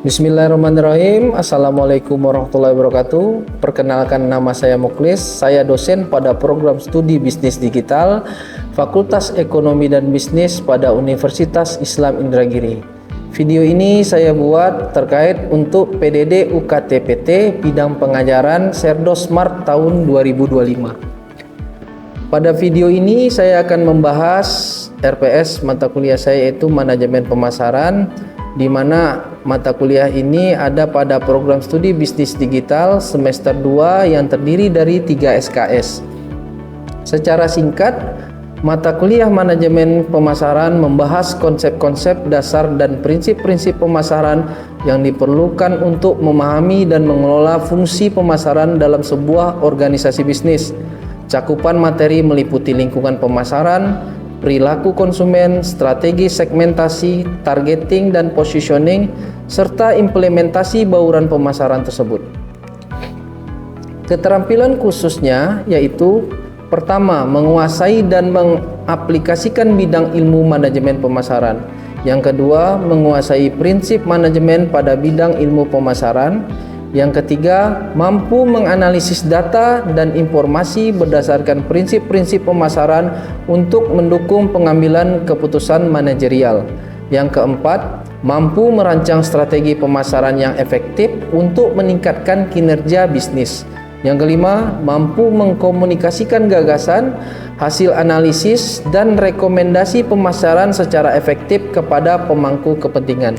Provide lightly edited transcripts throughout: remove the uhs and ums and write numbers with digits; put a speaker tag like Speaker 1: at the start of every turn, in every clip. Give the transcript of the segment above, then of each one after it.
Speaker 1: Bismillahirrahmanirrahim. Assalamualaikum warahmatullahi wabarakatuh. Perkenalkan, nama saya Muklis. Saya dosen pada program studi bisnis digital Fakultas Ekonomi dan Bisnis pada Universitas Islam Indragiri. Video ini saya buat terkait untuk PDD UKT-PT bidang pengajaran Serdos Smart tahun 2025. Pada video ini saya akan membahas RPS mata kuliah saya, yaitu Manajemen Pemasaran, di mana mata kuliah ini ada pada program studi bisnis digital semester 2 yang terdiri dari 3 SKS. Secara singkat, mata kuliah manajemen pemasaran membahas konsep-konsep dasar dan prinsip-prinsip pemasaran yang diperlukan untuk memahami dan mengelola fungsi pemasaran dalam sebuah organisasi bisnis. Cakupan materi meliputi lingkungan pemasaran, perilaku konsumen, strategi segmentasi, targeting dan positioning, serta implementasi bauran pemasaran tersebut. Keterampilan khususnya yaitu: pertama, menguasai dan mengaplikasikan bidang ilmu manajemen pemasaran. Yang kedua, menguasai prinsip manajemen pada bidang ilmu pemasaran. Yang ketiga, mampu menganalisis data dan informasi berdasarkan prinsip-prinsip pemasaran untuk mendukung pengambilan keputusan manajerial. Yang keempat, mampu merancang strategi pemasaran yang efektif untuk meningkatkan kinerja bisnis. Yang kelima, mampu mengkomunikasikan gagasan, hasil analisis, dan rekomendasi pemasaran secara efektif kepada pemangku kepentingan.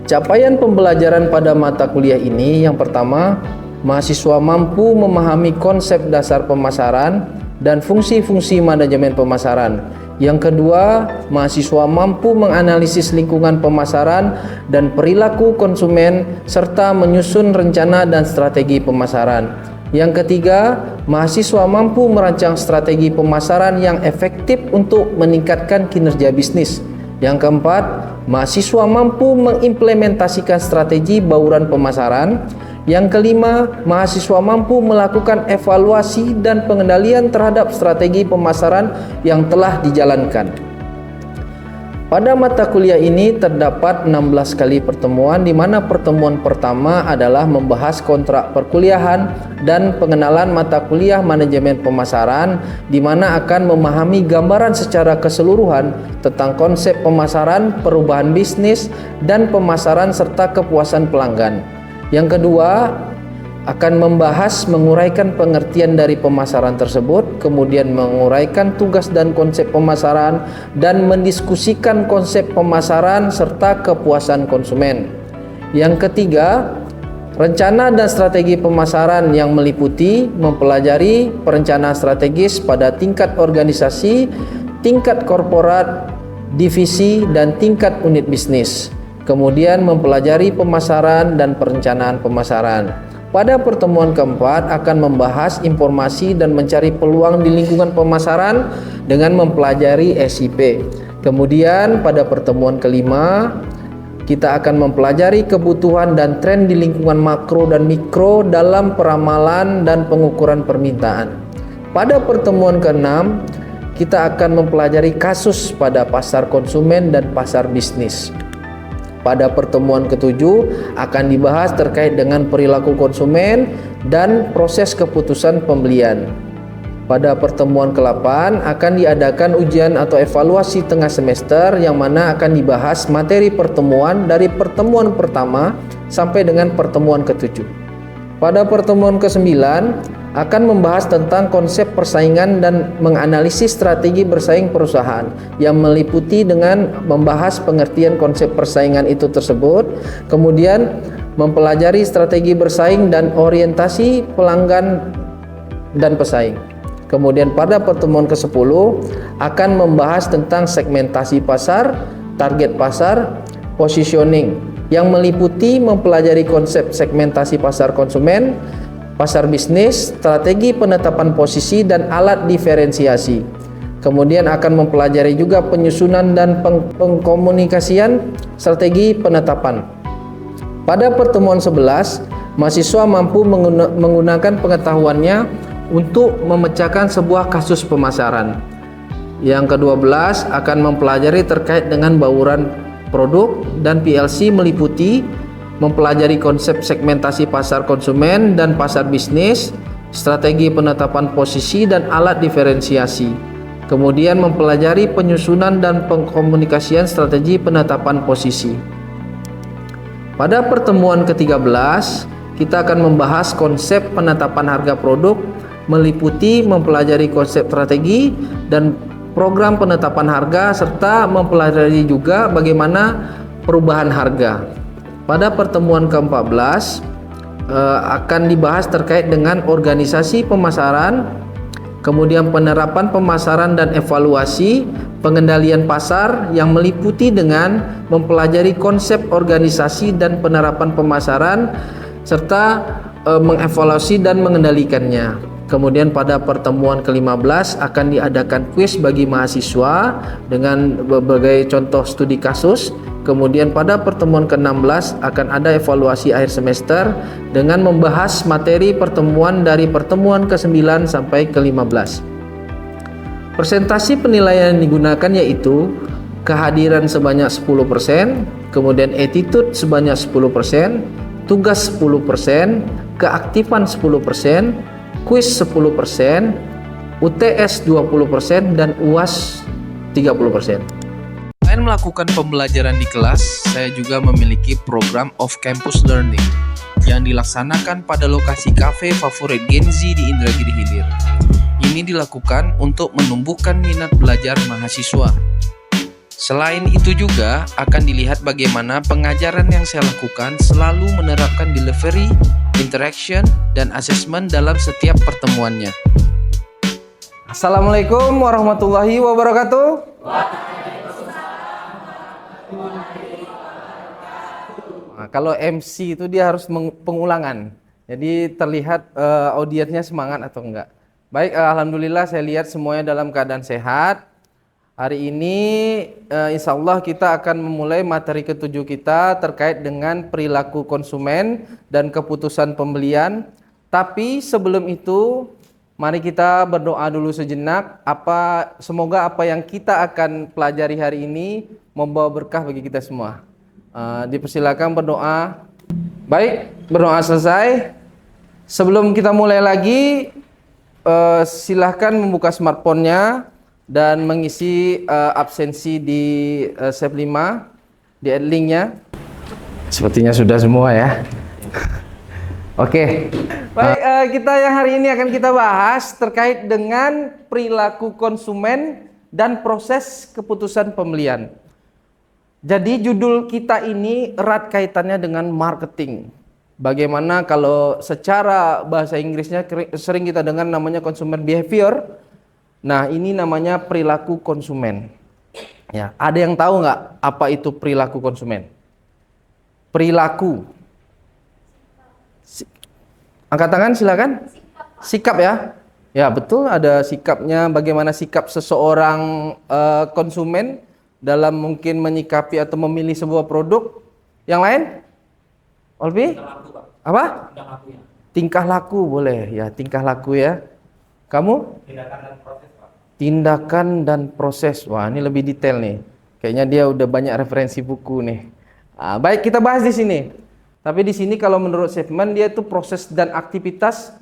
Speaker 1: Capaian pembelajaran pada mata kuliah ini: yang pertama, mahasiswa mampu memahami konsep dasar pemasaran dan fungsi-fungsi manajemen pemasaran. Yang kedua, mahasiswa mampu menganalisis lingkungan pemasaran dan perilaku konsumen serta menyusun rencana dan strategi pemasaran. Yang ketiga, mahasiswa mampu merancang strategi pemasaran yang efektif untuk meningkatkan kinerja bisnis. Yang keempat, mahasiswa mampu mengimplementasikan strategi bauran pemasaran. Yang kelima, mahasiswa mampu melakukan evaluasi dan pengendalian terhadap strategi pemasaran yang telah dijalankan. Pada mata kuliah ini terdapat 16 kali pertemuan, di mana pertemuan pertama adalah membahas kontrak perkuliahan dan pengenalan mata kuliah manajemen pemasaran, di mana akan memahami gambaran secara keseluruhan tentang konsep pemasaran, perubahan bisnis, dan pemasaran serta kepuasan pelanggan. Yang kedua, akan membahas menguraikan pengertian dari pemasaran tersebut, kemudian menguraikan tugas dan konsep pemasaran, dan mendiskusikan konsep pemasaran serta kepuasan konsumen. Yang ketiga, rencana dan strategi pemasaran yang meliputi mempelajari perencanaan strategis pada tingkat organisasi, tingkat korporat, divisi, dan tingkat unit bisnis. Kemudian mempelajari pemasaran dan perencanaan pemasaran. Pada pertemuan keempat akan membahas informasi dan mencari peluang di lingkungan pemasaran dengan mempelajari SIP. Kemudian pada pertemuan kelima kita akan mempelajari kebutuhan dan tren di lingkungan makro dan mikro dalam peramalan dan pengukuran permintaan. Pada pertemuan keenam kita akan mempelajari kasus pada pasar konsumen dan pasar bisnis. Pada pertemuan ketujuh akan dibahas terkait dengan perilaku konsumen dan proses keputusan pembelian. Pada pertemuan ke-8 akan diadakan ujian atau evaluasi tengah semester, yang mana akan dibahas materi pertemuan dari pertemuan pertama sampai dengan pertemuan ke-7. Pada pertemuan ke-9 akan membahas tentang konsep persaingan dan menganalisis strategi bersaing perusahaan, yang meliputi dengan membahas pengertian konsep persaingan itu tersebut, kemudian mempelajari strategi bersaing dan orientasi pelanggan dan pesaing. Kemudian pada pertemuan ke-10 akan membahas tentang segmentasi pasar, target pasar, positioning, yang meliputi mempelajari konsep segmentasi pasar konsumen, pasar bisnis, strategi penetapan posisi, dan alat diferensiasi. Kemudian akan mempelajari juga penyusunan dan pengkomunikasian strategi penetapan. Pada pertemuan 11, mahasiswa mampu menggunakan pengetahuannya untuk memecahkan sebuah kasus pemasaran. Yang ke-12 akan mempelajari terkait dengan bauran produk dan PLC meliputi mempelajari konsep segmentasi pasar konsumen dan pasar bisnis, strategi penetapan posisi dan alat diferensiasi. Kemudian mempelajari penyusunan dan pengkomunikasian strategi penetapan posisi. Pada pertemuan ke-13, kita akan membahas konsep penetapan harga produk, meliputi mempelajari konsep strategi dan program penetapan harga, serta mempelajari juga bagaimana perubahan harga. Pada pertemuan ke-14 akan dibahas terkait dengan organisasi pemasaran, kemudian penerapan pemasaran dan evaluasi, pengendalian pasar yang meliputi dengan mempelajari konsep organisasi dan penerapan pemasaran serta mengevaluasi dan mengendalikannya. Kemudian pada pertemuan ke-15 akan diadakan kuis bagi mahasiswa dengan berbagai contoh studi kasus. Kemudian pada pertemuan ke-16 akan ada evaluasi akhir semester dengan membahas materi pertemuan dari pertemuan ke-9 sampai ke-15. Persentasi penilaian yang digunakan yaitu kehadiran sebanyak 10%, kemudian attitude sebanyak 10%, tugas 10%, keaktifan 10%, kuis 10%, UTS 20%, dan UAS 30%. Selain melakukan pembelajaran di kelas, saya juga memiliki program off-campus learning yang dilaksanakan pada lokasi kafe favorit Gen Z di Indragiri Hilir. Ini dilakukan untuk menumbuhkan minat belajar mahasiswa. Selain itu juga akan dilihat bagaimana pengajaran yang saya lakukan selalu menerapkan delivery, interaction, dan assessment dalam setiap pertemuannya. Assalamualaikum warahmatullahi wabarakatuh. Nah, kalau MC itu dia harus pengulangan, jadi terlihat audiensnya semangat atau enggak. Baik, alhamdulillah saya lihat semuanya dalam keadaan sehat. Hari ini insya Allah kita akan memulai materi ke-7 kita terkait dengan perilaku konsumen dan keputusan pembelian. Tapi sebelum itu, mari kita berdoa dulu sejenak. Semoga apa yang kita akan pelajari hari ini membawa berkah bagi kita semua. Dipersilakan berdoa. Baik, berdoa selesai. Sebelum kita mulai lagi, silahkan membuka smartphone-nya dan mengisi absensi di Save 5 di link-nya. Sepertinya sudah semua ya. Oke. Baik, kita yang hari ini akan kita bahas terkait dengan perilaku konsumen dan proses keputusan pembelian. Jadi judul kita ini erat kaitannya dengan marketing. Bagaimana kalau secara bahasa Inggrisnya sering kita dengar namanya consumer behavior. Nah, ini namanya perilaku konsumen. Ya, ada yang tahu nggak apa itu perilaku konsumen? Perilaku. Angkat tangan silakan. Sikap ya. Ya, betul, ada sikapnya, bagaimana sikap seseorang konsumen dalam mungkin menyikapi atau memilih sebuah produk. Yang lain? Olvi? Apa? Tingkah laku boleh. Ya, tingkah laku ya. Kamu? Tindakan dan proses, Pak. Tindakan dan proses. Wah, ini lebih detail nih. Kayaknya dia udah banyak referensi buku nih. Baik, kita bahas di sini. Tapi di sini kalau menurut Seifman dia itu proses dan aktivitas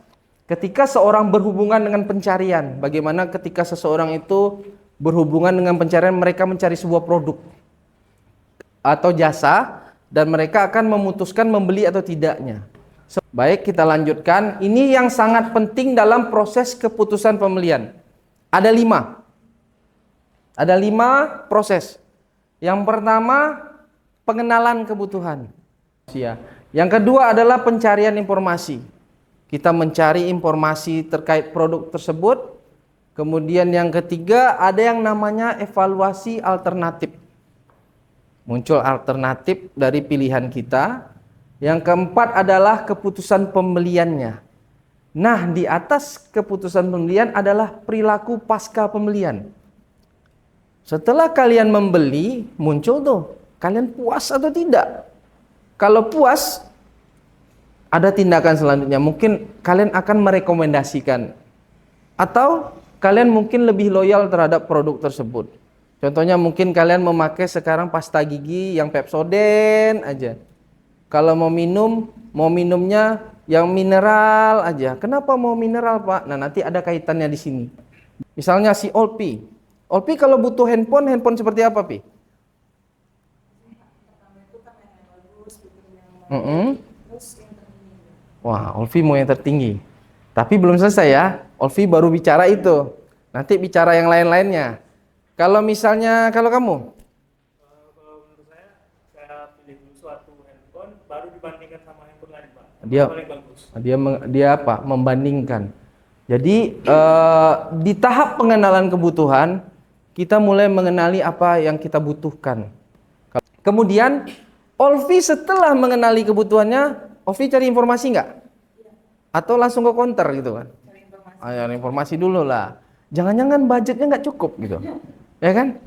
Speaker 1: ketika seorang berhubungan dengan pencarian. Bagaimana ketika seseorang itu berhubungan dengan pencarian, mereka mencari sebuah produk atau jasa dan mereka akan memutuskan membeli atau tidaknya. Baik, kita lanjutkan. Ini yang sangat penting dalam proses keputusan pembelian. Ada 5. Ada 5 proses. Yang pertama, pengenalan kebutuhan. Yang kedua adalah pencarian informasi. Kita mencari informasi terkait produk tersebut. Kemudian yang ketiga ada yang namanya evaluasi alternatif. Muncul alternatif dari pilihan kita. Yang keempat adalah keputusan pembeliannya. Nah, di atas keputusan pembelian adalah perilaku pasca pembelian. Setelah kalian membeli, muncul tuh, kalian puas atau tidak? Kalau puas, ada tindakan selanjutnya. Mungkin kalian akan merekomendasikan. Atau kalian mungkin lebih loyal terhadap produk tersebut. Contohnya mungkin kalian memakai sekarang pasta gigi yang Pepsodent aja. Kalau mau minum, mau minumnya yang mineral aja. Kenapa mau mineral, Pak? Nah, nanti ada kaitannya di sini. Misalnya si Olpi. Olpi kalau butuh handphone, handphone seperti apa, Pi? Wah, Olfi mau yang tertinggi. Tapi belum selesai ya. Olfi baru bicara itu. Nanti bicara yang lain-lainnya. Kalau misalnya, kalau kamu?
Speaker 2: Kalau menurut saya pilih dulu suatu handphone, baru dibandingkan sama handphone lain, Pak.
Speaker 1: Dia
Speaker 2: Yang paling bagus.
Speaker 1: dia apa? Membandingkan. Jadi di tahap pengenalan kebutuhan, kita mulai mengenali apa yang kita butuhkan. Kemudian, Olfi setelah mengenali kebutuhannya, Olfi cari informasi nggak? Atau langsung ke counter gitu kan? Cari informasi dulu lah. Jangan-jangan budgetnya nggak cukup gitu, ya kan?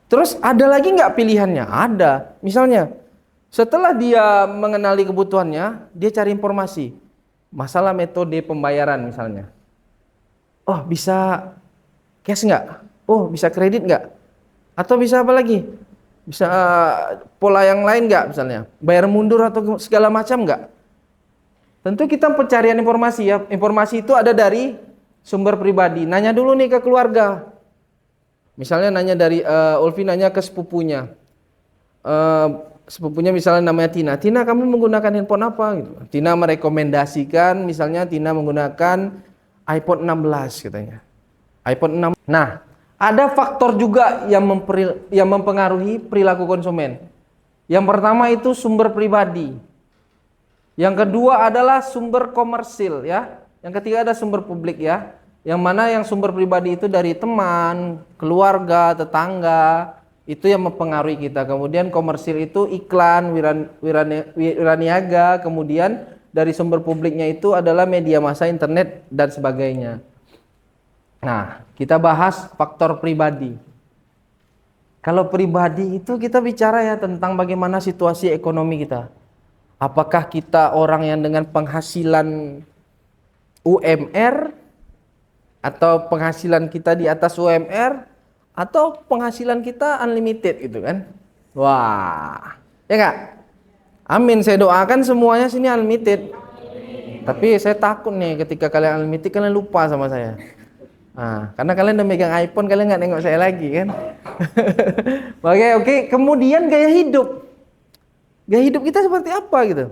Speaker 1: Terus ada lagi nggak pilihannya? Ada. Misalnya, setelah dia mengenali kebutuhannya, dia cari informasi. Masalah metode pembayaran misalnya. Oh, bisa cash nggak? Oh, bisa kredit nggak? Atau bisa apa lagi? Bisa pola yang lain nggak misalnya? Bayar mundur atau segala macam nggak? Tentu kita pencarian informasi ya. Informasi itu ada dari sumber pribadi. Nanya dulu nih ke keluarga. Misalnya nanya dari Ulfi nanya ke sepupunya. Sepupunya misalnya namanya Tina. Tina, kamu menggunakan handphone apa gitu. Tina merekomendasikan misalnya Tina menggunakan iPhone 16 katanya. iPhone 6. Nah, ada faktor juga yang mempengaruhi perilaku konsumen. Yang pertama itu sumber pribadi. Yang kedua adalah sumber komersil ya. Yang ketiga ada sumber publik ya. Yang mana yang sumber pribadi itu dari teman, keluarga, tetangga, itu yang mempengaruhi kita. Kemudian komersil itu iklan, wiraniaga, kemudian dari sumber publiknya itu adalah media massa, internet dan sebagainya. Nah, kita bahas faktor pribadi. Kalau pribadi itu kita bicara ya tentang bagaimana situasi ekonomi kita. Apakah kita orang yang dengan penghasilan UMR atau penghasilan kita di atas UMR atau penghasilan kita unlimited gitu kan? Wah, ya enggak? Amin, saya doakan semuanya sini unlimited. Tapi saya takut nih ketika kalian unlimited kalian lupa sama saya. Nah, karena kalian udah megang iPhone kalian nggak nengok saya lagi kan? Oke. Kemudian gaya hidup. Gaya hidup kita seperti apa gitu?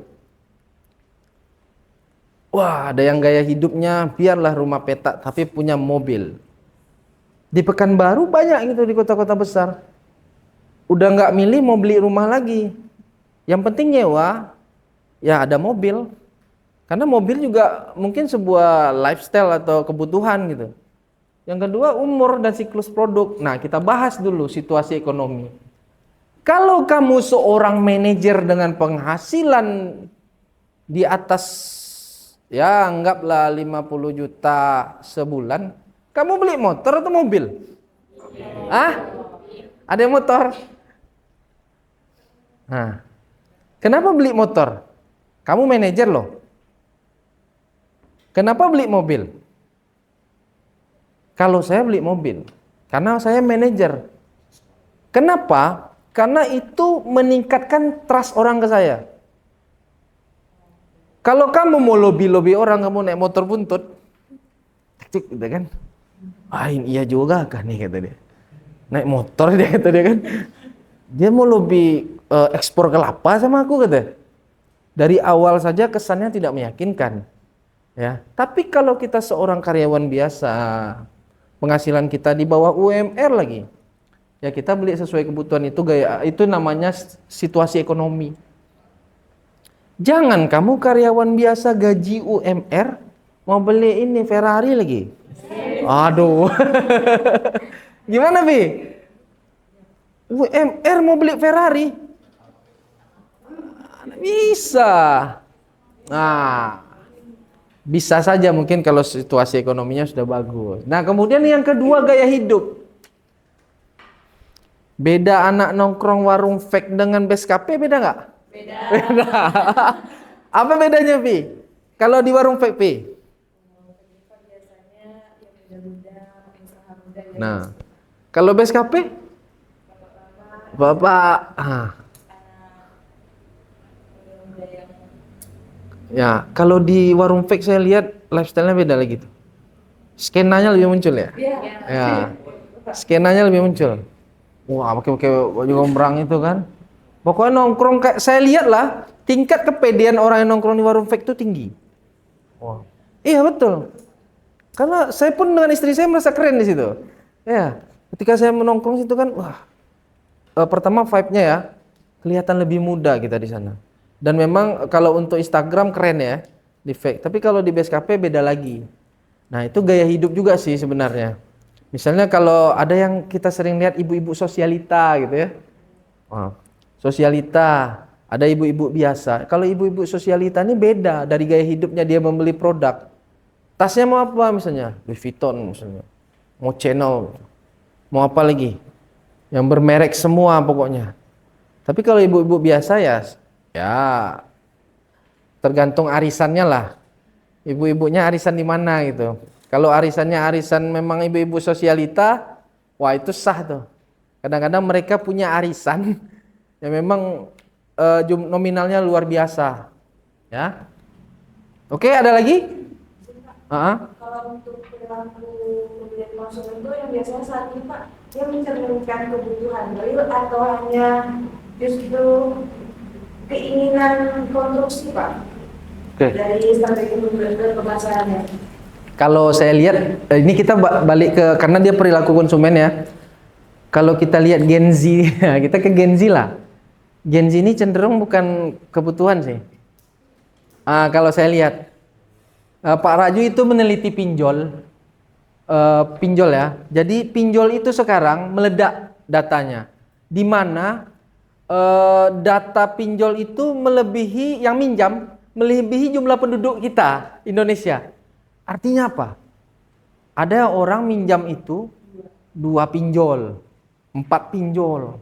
Speaker 1: Wah, ada yang gaya hidupnya biarlah rumah petak tapi punya mobil. Di Pekanbaru banyak gitu di kota-kota besar. Udah nggak milih mau beli rumah lagi. Yang penting nyewa, ya ada mobil. Karena mobil juga mungkin sebuah lifestyle atau kebutuhan gitu. Yang kedua umur dan siklus produk. Nah, kita bahas dulu situasi ekonomi. Kalau kamu seorang manajer dengan penghasilan di atas ya anggaplah 50 juta sebulan, kamu beli motor atau mobil? Ada yang motor? Nah, kenapa beli motor? Kamu manajer loh. Kenapa beli mobil? Kalau saya beli mobil, karena saya manajer. Kenapa? Karena itu meningkatkan trust orang ke saya. Kalau kamu mau lobby orang, kamu naik motor buntut, cek gitu kan? Ini iya juga kan nih kata dia. Naik motor dia kata dia kan. Dia mau lobby ekspor kelapa sama aku kata. Dari awal saja kesannya tidak meyakinkan. Ya, tapi kalau kita seorang karyawan biasa, penghasilan kita di bawah UMR lagi. Ya kita beli sesuai kebutuhan itu namanya situasi ekonomi. Jangan kamu karyawan biasa gaji UMR mau beli ini Ferrari lagi. Aduh. Gimana, Bi? UMR mau beli Ferrari? Bisa. Nah, bisa saja mungkin kalau situasi ekonominya sudah bagus. Nah, kemudian yang kedua gaya hidup. Beda anak nongkrong warung fake dengan base cafe beda nggak? Beda. Apa bedanya, Pi? Kalau di warung fake, Pi? Nah, Kalau BSKP? Bapak. Ya, kalau di warung fake saya lihat lifestyle-nya beda lagi tuh. Skenanya lebih muncul ya? Ya. Skenanya lebih muncul. Wah, pakai baju gombrang itu kan. Pokoknya nongkrong kayak saya lihat lah, tingkat kepedean orang yang nongkrong di warung fake itu tinggi. Wah. Iya betul. Karena saya pun dengan istri saya merasa keren di situ. Ya, ketika saya menongkrong situ kan, wah. Pertama vibe-nya ya, kelihatan lebih muda kita di sana. Dan memang kalau untuk Instagram keren ya, di fake. Tapi kalau di BSKP beda lagi. Nah, itu gaya hidup juga sih sebenarnya. Misalnya kalau ada yang kita sering lihat ibu-ibu sosialita gitu ya. Wah, sosialita, ada ibu-ibu biasa. Kalau ibu-ibu sosialita ini beda dari gaya hidupnya dia membeli produk. Tasnya mau apa misalnya? Louis Vuitton misalnya. Mau Chanel. Mau apa lagi? Yang bermerek semua pokoknya. Tapi kalau ibu-ibu biasa ya tergantung arisannya lah. Ibu-ibunya arisan di mana gitu. Kalau arisannya arisan memang ibu-ibu sosialita, wah itu sah tuh. Kadang-kadang mereka punya arisan yang memang nominalnya luar biasa. Ya. Oke, ada lagi?
Speaker 3: Kalau untuk perilaku pembelian konsumen itu yang biasanya saat ini Pak, dia mencerminkan kebutuhan real atau hanya justru keinginan konsumsi Pak?
Speaker 1: Oke.
Speaker 3: Dari strategi pemasarannya.
Speaker 1: Kalau saya lihat, ini kita balik ke, karena dia perilaku konsumen ya. Kalau kita lihat Gen Z, kita ke Gen Z lah. Gen Z ini cenderung bukan kebutuhan sih. Kalau saya lihat, Pak Raju itu meneliti pinjol ya. Jadi pinjol itu sekarang meledak datanya. Di mana data pinjol itu melebihi yang minjam, melebihi jumlah penduduk kita Indonesia. Artinya apa? Ada orang minjam itu 2 pinjol, 4 pinjol.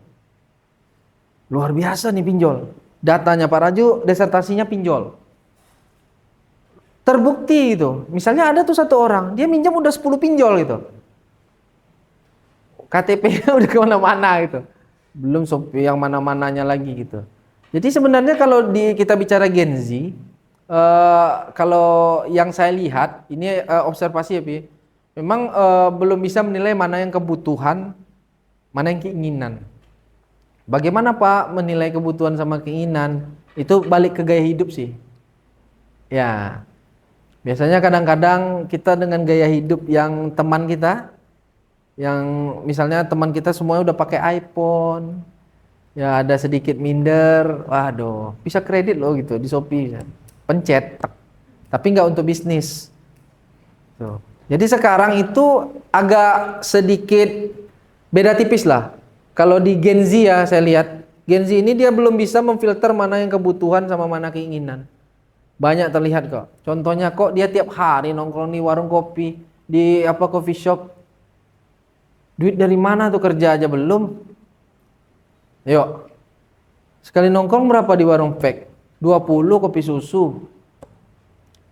Speaker 1: Luar biasa nih pinjol. Datanya Pak Raju, disertasinya pinjol. Terbukti gitu. Misalnya ada tuh satu orang, dia minjam udah 10 pinjol gitu. KTP-nya udah kemana-mana gitu. Belum yang mana-mananya lagi gitu. Jadi sebenarnya kalau kita bicara Gen Z, kalau yang saya lihat, ini observasi ya Pi, memang belum bisa menilai mana yang kebutuhan, mana yang keinginan. Bagaimana Pak menilai kebutuhan sama keinginan? Itu balik ke gaya hidup sih. Ya, biasanya kadang-kadang kita dengan gaya hidup yang teman kita, yang misalnya teman kita semuanya udah pakai iPhone, ya ada sedikit minder, waduh, bisa kredit loh gitu di Shopee, pencet, tapi nggak untuk bisnis. Tuh. Jadi sekarang itu agak sedikit beda tipis lah. Kalau di Gen Z ya saya lihat, Gen Z ini dia belum bisa memfilter mana yang kebutuhan sama mana keinginan. Banyak terlihat kok. Contohnya kok dia tiap hari nongkrong di warung kopi, di coffee shop. Duit dari mana tuh, kerja aja belum. Yuk. Sekali nongkrong berapa di warung fake? 20 kopi susu.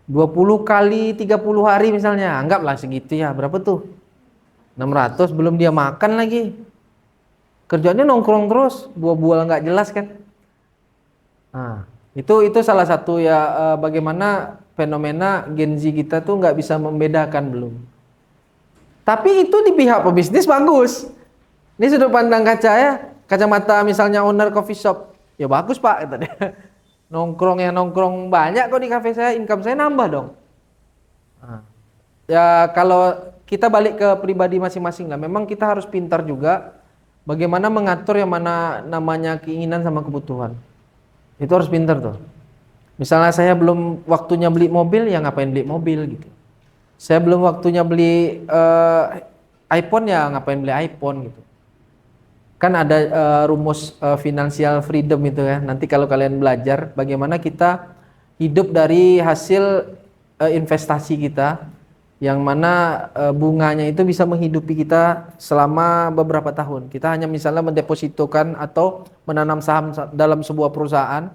Speaker 1: 20 kali 30 hari misalnya. Anggaplah segitu ya. Berapa tuh? 600 belum dia makan lagi. Kerjanya nongkrong terus, buah-buah nggak jelas kan. Nah, itu salah satu ya bagaimana fenomena Gen Z kita tuh nggak bisa membedakan belum. Tapi itu di pihak pebisnis bagus. Ini sudut pandang kaca ya, kacamata misalnya owner coffee shop. Ya bagus Pak, kata dia. Nongkrong banyak kok di kafe saya, income saya nambah dong. Nah, ya kalau kita balik ke pribadi masing-masing lah, memang kita harus pintar juga bagaimana mengatur yang mana namanya keinginan sama kebutuhan. Itu harus pintar tuh. Misalnya saya belum waktunya beli mobil, ya ngapain beli mobil gitu. Saya belum waktunya beli iPhone, ya ngapain beli iPhone gitu. Kan ada rumus financial freedom itu ya. Nanti kalau kalian belajar bagaimana kita hidup dari hasil investasi kita, yang mana bunganya itu bisa menghidupi kita selama beberapa tahun. Kita hanya misalnya mendepositokan atau menanam saham dalam sebuah perusahaan,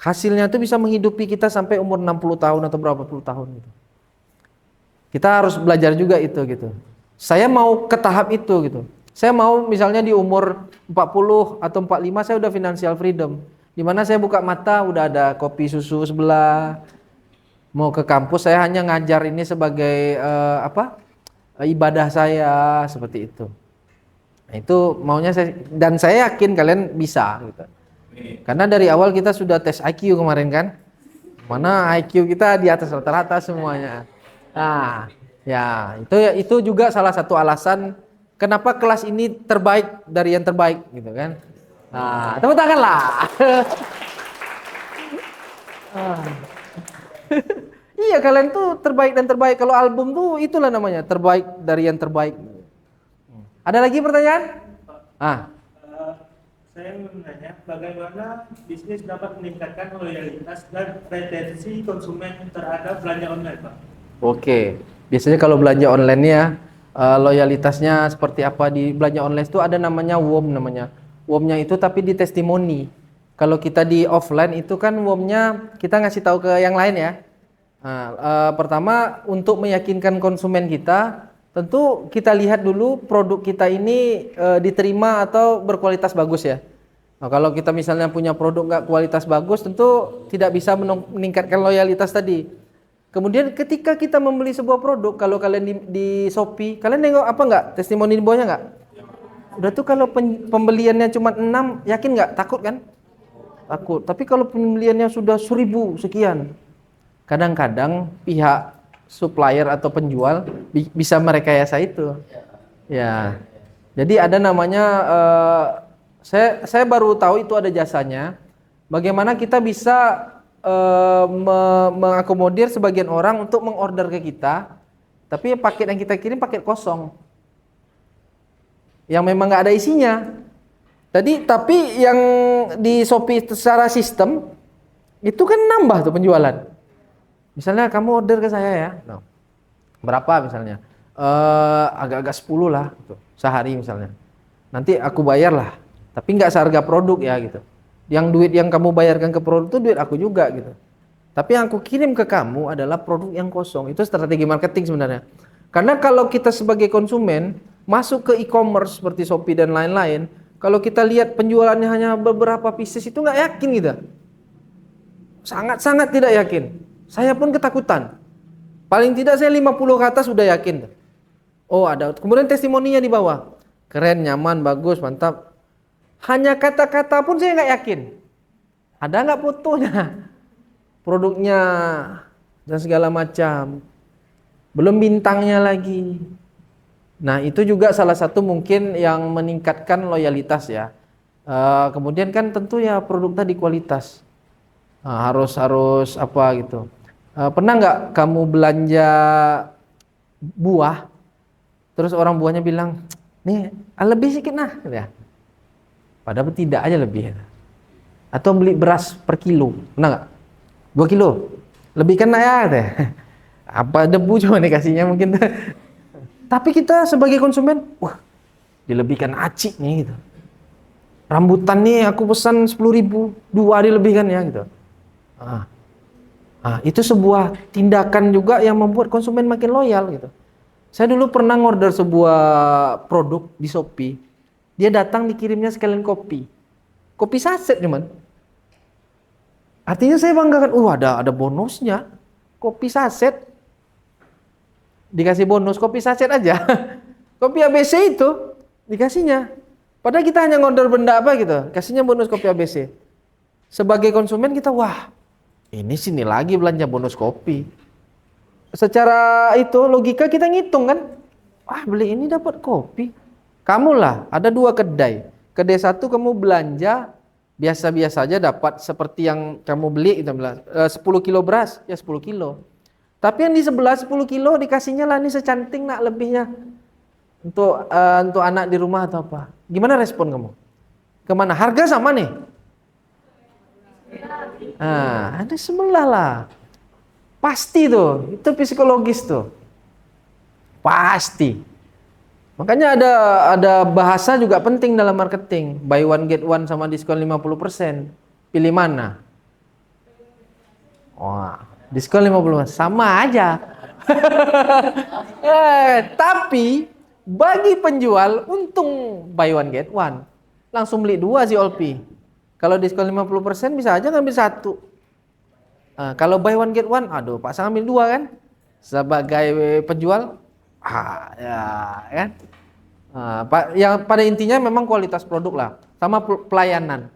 Speaker 1: hasilnya itu bisa menghidupi kita sampai umur 60 tahun atau berapa puluh tahun gitu. Kita harus belajar juga itu gitu. Saya mau ke tahap itu gitu. Saya mau misalnya di umur 40 atau 45 saya udah financial freedom. Di mana saya buka mata udah ada kopi susu sebelah. Mau ke kampus saya hanya ngajar ini sebagai ibadah saya seperti itu. Nah, itu maunya saya, dan saya yakin kalian bisa gitu. Karena dari awal kita sudah tes IQ kemarin kan. Mana IQ kita di atas rata-rata semuanya. Nah, ya itu juga salah satu alasan kenapa kelas ini terbaik dari yang terbaik gitu kan. Nah, tepuk tangan lah. Iya, kalian tuh terbaik dan terbaik. Kalau album tuh itulah namanya, terbaik dari yang terbaik. Ada lagi pertanyaan?
Speaker 2: Saya ingin menanya, bagaimana bisnis dapat meningkatkan loyalitas dan retensi konsumen terhadap belanja online, Pak?
Speaker 1: Oke, biasanya kalau belanja online ya, loyalitasnya seperti apa di belanja online itu ada namanya WOM namanya. WOM-nya itu tapi di testimoni. Kalau kita di offline itu kan WOM-nya kita ngasih tahu ke yang lain ya. Nah, pertama untuk meyakinkan konsumen kita, tentu kita lihat dulu produk kita ini diterima atau berkualitas bagus ya. Nah, kalau kita misalnya punya produk nggak kualitas bagus, tentu tidak bisa meningkatkan loyalitas tadi. Kemudian ketika kita membeli sebuah produk, kalau kalian di Shopee, kalian nengok apa nggak? Testimoni di bawahnya nggak? Udah tuh kalau pembeliannya cuma 6, yakin nggak? Takut kan? Takut. Tapi kalau pembeliannya sudah 1000 sekian, kadang-kadang pihak supplier atau penjual bisa merekayasa itu. Ya. Jadi ada namanya saya baru tahu itu ada jasanya. Bagaimana kita bisa mengakomodir sebagian orang untuk mengorder ke kita, tapi paket yang kita kirim paket kosong. Yang memang nggak ada isinya. Tapi yang di Shopee secara sistem itu kan nambah tuh penjualan. Misalnya kamu order ke saya ya, berapa misalnya? Agak-agak 10 lah, gitu, sehari misalnya. Nanti aku bayar lah, tapi nggak seharga produk ya gitu. Yang duit yang kamu bayarkan ke produk itu duit aku juga gitu. Tapi yang aku kirim ke kamu adalah produk yang kosong. Itu strategi marketing sebenarnya. Karena kalau kita sebagai konsumen masuk ke e-commerce seperti Shopee dan lain-lain, kalau kita lihat penjualannya hanya beberapa pieces itu nggak yakin kita. Sangat-sangat tidak yakin. Saya pun ketakutan. Paling tidak saya 50 ke atas sudah yakin. Oh ada. Kemudian testimoninya di bawah. Keren, nyaman, bagus, mantap. Hanya kata-kata pun saya nggak yakin. Ada nggak fotonya? Produknya dan segala macam. Belum bintangnya lagi. Nah itu juga salah satu mungkin yang meningkatkan loyalitas ya. Kemudian kan tentu ya produk tadi kualitas. Harus apa gitu. Pernah nggak kamu belanja buah, terus orang buahnya bilang, nih lebih sedikit nah, ya. Padahal tidak aja lebih. Atau beli beras per kilo, pernah nggak? 2 kilo, lebih kan ya, deh. Apa debu cuma dikasihnya mungkin. Tapi kita sebagai konsumen, wah, dilebihkan aci nih gitu. Rambutan nih aku pesan 10.000, 2 dilebihkan ya gitu. Itu sebuah tindakan juga yang membuat konsumen makin loyal gitu. Saya dulu pernah ngorder sebuah produk di Shopee. Dia datang dikirimnya sekalian kopi. Kopi saset cuman. Artinya saya banggakan, ada bonusnya. Kopi saset. Dikasih bonus kopi saset aja. Kopi ABC itu dikasihnya. Padahal kita hanya ngorder benda apa gitu, kasihnya bonus kopi ABC. Sebagai konsumen kita, wah, ini sini lagi belanja bonus kopi. Secara itu logika kita ngitung kan, wah beli ini dapat kopi. Kamu lah, ada 2 kedai. Kedai satu kamu belanja biasa-biasa aja dapat seperti yang kamu beli, kita bilang 10 kilo beras, ya 10 kilo. Tapi yang di sebelah 10 kilo dikasihnya lah ini secanting nak lebihnya. Untuk anak di rumah atau apa. Gimana respon kamu? Kemana? Harga sama nih? Ada sebelah lah. Pasti tuh, itu psikologis tuh. Pasti. Makanya ada bahasa juga penting dalam marketing. Buy one get one sama diskon 50%. Pilih mana? Wah, diskon 50%. Sama aja. Tapi Bagi penjual, untung buy one get one. Langsung beli 2 si Olpi. Kalau diskon 50% bisa aja ngambil 1. Kalau buy one get one, aduh pasang ambil 2 kan. Sebagai penjual, ya kan. Yang pada intinya memang kualitas produk lah. Sama pelayanan.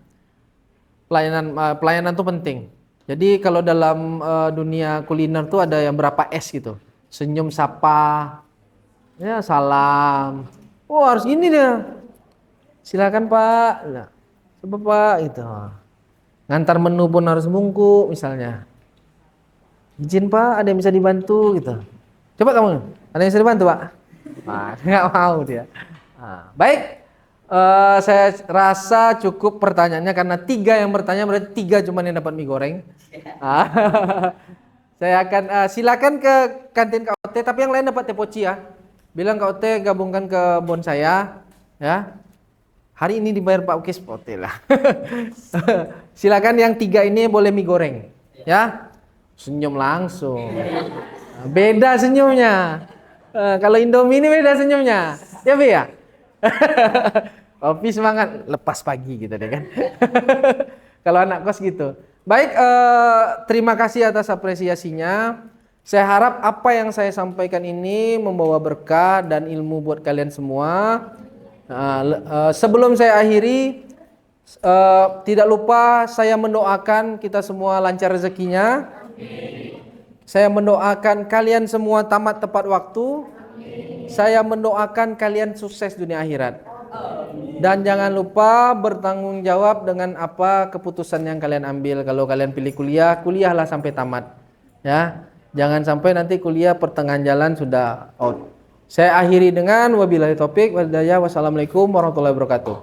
Speaker 1: Pelayanan tuh penting. Jadi kalau dalam dunia kuliner tuh ada yang berapa S gitu. Senyum sapa, ya salam. Oh harus gini dia. Silakan Pak. Nah, coba Pak gitu. Ngantar menu pun harus bungkuk misalnya. Izin Pak, ada yang bisa dibantu gitu. Coba kamu, ada yang bisa dibantu Pak? Nggak mau dia. Baik, saya rasa cukup pertanyaannya karena 3 yang bertanya berarti 3 cuma yang dapat mie goreng. Saya akan silakan ke kantin KOT, tapi yang lain dapat tepoci ya. Bilang KOT gabungkan ke bon saya, ya. Hari ini dibayar Pak Ukis pote lah. Silakan yang 3 ini boleh mie goreng, ya. Senyum langsung. Beda senyumnya. Kalau Indomie ini beda senyumnya, ya Bi ya. Opi semangat lepas pagi gitu deh kan. Kalau anak kos gitu. Baik, terima kasih atas apresiasinya. Saya harap apa yang saya sampaikan ini membawa berkah dan ilmu buat kalian semua. Sebelum saya akhiri, tidak lupa saya mendoakan kita semua lancar rezekinya. Saya mendoakan kalian semua tamat tepat waktu. Saya mendoakan kalian sukses dunia akhirat. Dan jangan lupa bertanggung jawab dengan apa keputusan yang kalian ambil. Kalau kalian pilih kuliah, kuliahlah sampai tamat. Ya, jangan sampai nanti kuliah pertengahan jalan sudah out. Saya akhiri dengan wabillahi taufik wal hidayah. Wassalamualaikum warahmatullahi wabarakatuh.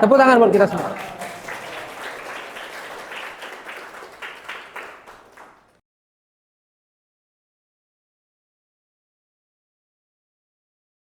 Speaker 1: Tepuk tangan buat kita semua.